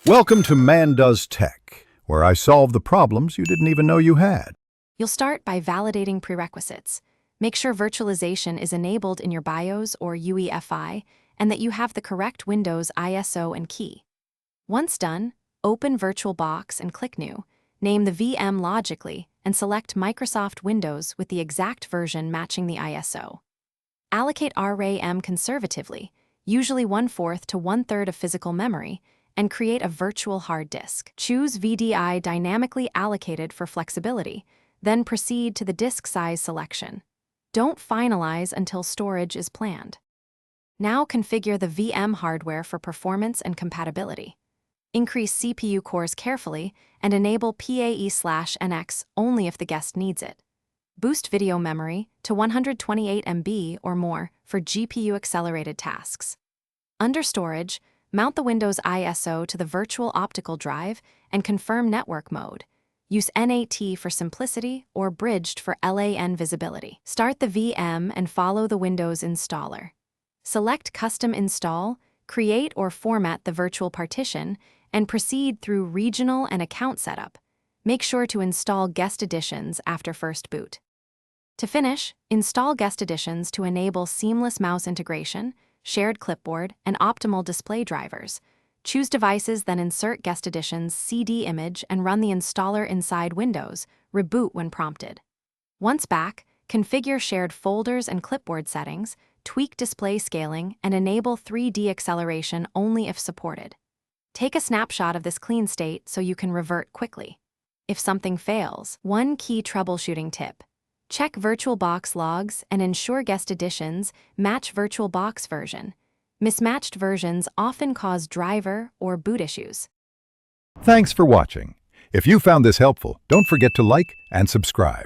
Welcome to Man Does Tech, where I solve the problems you didn't even know you had. You'll start by validating prerequisites. Make sure virtualization is enabled in your BIOS or UEFI and that you have the correct Windows ISO and key. Once done, open Virtualbox and click New. Name the VM logically and select Microsoft Windows with the exact version matching the ISO. Allocate RAM conservatively, usually 1/4 to 1/3 of physical memory, and create a virtual hard disk. Choose VDI dynamically allocated for flexibility, then proceed to the disk size selection. Don't finalize until storage is planned. Now configure the VM hardware for performance and compatibility. Increase CPU cores carefully and enable PAE/NX only if the guest needs it. Boost video memory to 128 MB or more for GPU-accelerated tasks. Under storage, mount the Windows ISO to the virtual optical drive and confirm network mode. Use NAT for simplicity or bridged for LAN visibility. Start the VM and follow the Windows installer. Select Custom Install, create or format the virtual partition, and proceed through regional and account setup. Make sure to install guest editions after first boot. To finish, install guest editions to enable seamless mouse integration, shared clipboard, and optimal display drivers. Choose devices, then insert guest editions CD image and run the installer inside Windows. Reboot when prompted. Once back, configure shared folders and clipboard settings, tweak display scaling, and enable 3D acceleration only if supported. Take a snapshot of this clean state so you can revert quickly. If something fails, one key troubleshooting tip. Check Virtualbox logs and ensure guest editions match Virtualbox version. Mismatched versions often cause driver or boot issues. Thanks for watching. If you found this helpful, don't forget to like and subscribe.